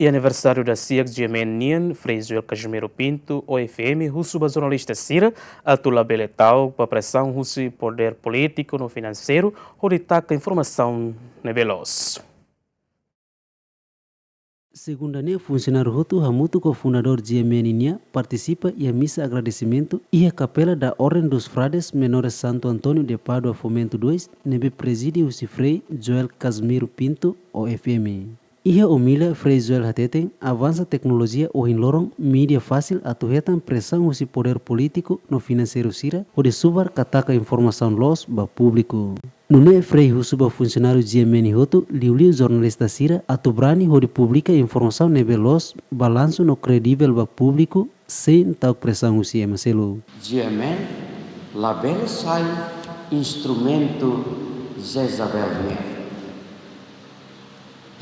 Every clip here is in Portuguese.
E aniversário da CIEX Gemenian, Frei Joel Casimiro Pinto, OFM, russo jornalista Cira, Atula Beletau, para pressão russo poder político no financeiro, onde taca informação nebelos. Segundo a funcionário Ruto, Hamuto, cofundador de Gemenian, participa e a missa agradecimento e a capela da Ordem dos Frades Menores Santo Antônio de Pádua Fomento 2, nebe preside o Frei Joel Casimiro Pinto, OFM. Ia humilha Frei Joel Hateten avança tecnologia o em lorong mídia fácil atuhetan pressão o poder político no financeiro sira o de subar kataka informação los ba público. Nune Frei Husuba funcionário de Yemeni Hoto liu jornalista sira atubrani o de publica informação nebe los balanço no credível ba público sem tal pressão o si emaselo. Yemen label sai instrumento Jezabel.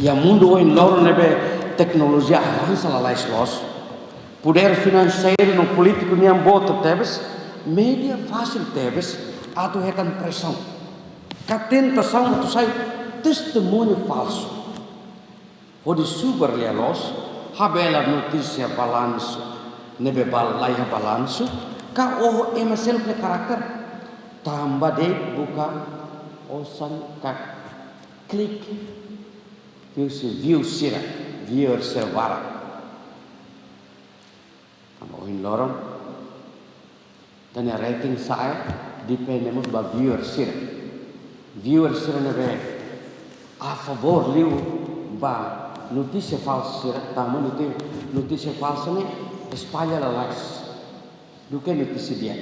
E o mundo hoje não nebe tecnologia avança lá los poder financeiro no político nem boto tebes mídia fácil tebes atu hetan pressão a tentação tu sai testemunho falso pode super los habela notícia balanço nebe balai balanço ka oh emasel ke karakter tambah de buka osan ka klik view sira viewer servara tambah in lorong dan rating saya dependemos ba viewer sira nebe a favor liu ba notícia falsa sira tamu notícia falsa ne espalha la likes do que notícia dia.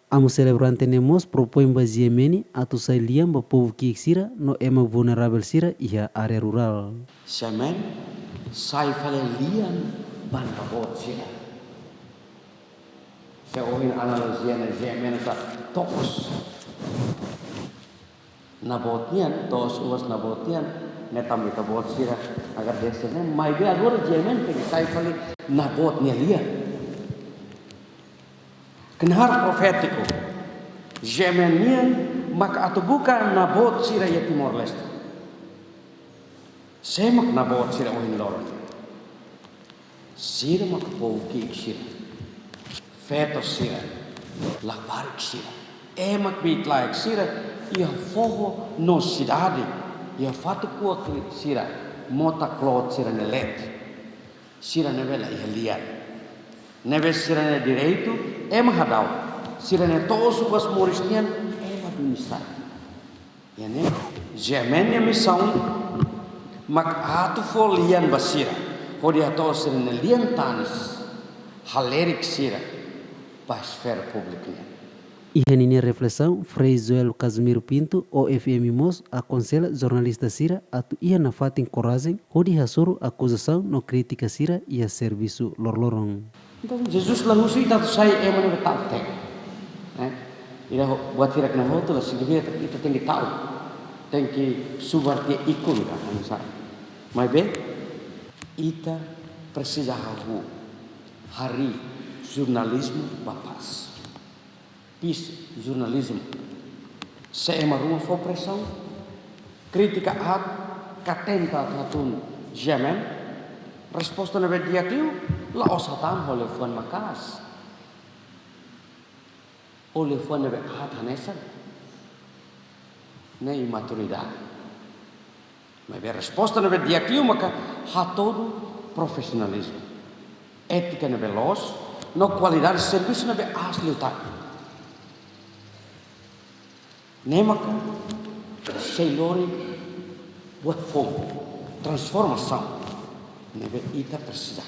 Amo celebrante nemos propõe ba Yemeni atu sai liam ba povo que sira no ema vulnerável sira ia área rural. Semen sai fale liam ban bot sira. Saya ohin analogia na Yemen sa tokos. Nabotnian tos uas nabotnian netam ita bot sira agar desene mai be agora Yemen ke sai fale nabotnia liam. Kenhar profético Gemenian maka atu buka nabot sira ya Timor Leste semak nabot sira ohin lorong sira mak pouki sira feto sira labarik sira emak bitlaik sira ia fogo no cidade ia fatu kuat sira mota klot sira nelet sira nevela ia lian neve sirene direito hadau sirene todos os morisnian administrar ya ne Gemenia missão mak atu folian basira hodi ato sirene lian tanis halerik sira pa esfera pública. Ihan ini reflexão, Frei Joel Casimiro Pinto, OFM Mos, aconselha jornalista Sira atu ia na fatin coragem, hodi hasuru acusação no crítica Sira ia serviço lorlorong. Então Jesus lalu sih tatu saya emang betul teh, ira buat hirak na hotu lah sigit kita tinggi tahu, tinggi subarti ikun kan saya, mai be, ita persijahu hari jurnalisme bapas, pis jurnalisme, saya emang fo pressão, kritika at katenta tatun Yemen, resposta na dia kiu la osatan oleh fuan makas oleh fuan nebe hatanesan na imaturidade mas a resposta nebe dia kiu maka hatodo profissionalismo ética nebe los no qualidade de serviço nebe asli utak ne maka seilori buat fome transformação nebe ita precisa.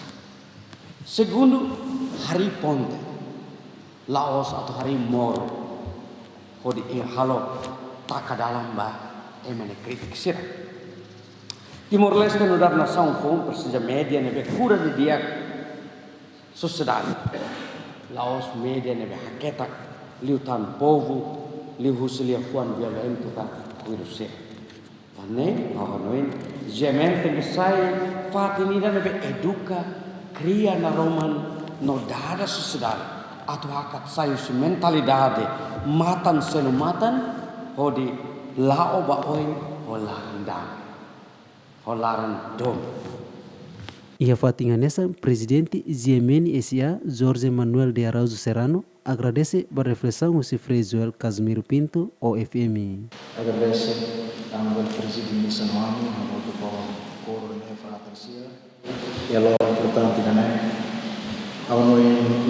Segundo, hari ponte, laos atau hari moro, hodi halo tak dalam ba emane kritik sira. Timor Leste no dar nação fom precisa média nebe cura de dia sociedade. Laos média nebe haketak liutan povo liu husilia fuan violento ta kuirusia. Vane ahonoin Yemen tem sai fatinida nebe educa cria na Roman no dada sociedade atau hakat sayu si mentalidade matan senu matan hodi lao ba oin holandang holaran dom Ia fatinha nessa, presidente GMN SA, Jorge Manuel de Araújo Serrano, agradece a reflexão o Frei Joel Casimiro Pinto, OFM. Agradece ao presidente de Sanoami, ao outro coro de fratercia. E a loro importante também. A uma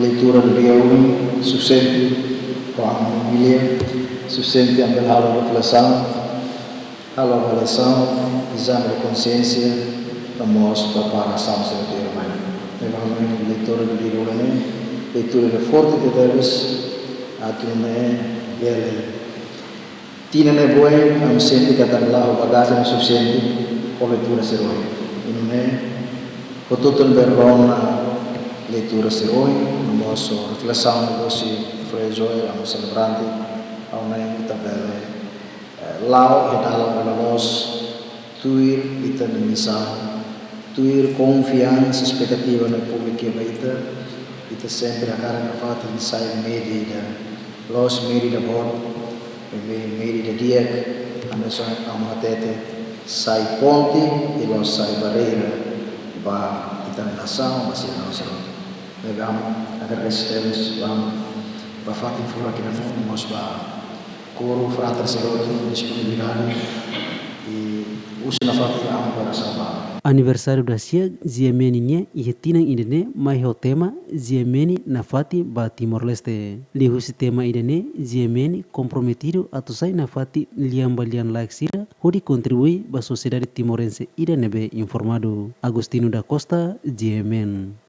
leitura do dia 1, suficiente para a milha, suficiente a reflexão, exame de consciência, vamos para a ação secretária mãe. Então, leitura do dia 1, leitura de forte de Deus, a que ele tinha boa, a sente que está lá o bagagem suficiente para leitura ser hoje. E não é o todo berrona leitura ser hoje, no nosso reflexão no nosso Frei Joel, no celebrante, ao nem tabela lá e dalam para nós tuir kita na missão, tuir confiança, expectativa no público que kita sempre akan dapat insight medida, los medida bom, medida diak, anda só amatete, sai ponte e los sai barreira, ba kita na nação, masih na nação. Vamos agradecemos, vamos fazer fora que não nós coro frater seroto disponibilidade e usa na fatia amo para salvar. Aniversário da Sia, GMN nia e tinang idene mai ho tema GMN na fati ba Timor Leste. Lihu si tema idene GMN comprometido atau sai na fati liam balian like sira hodi kontribui ba sociedade timorense idene be informado. Agustino da Costa, GMN.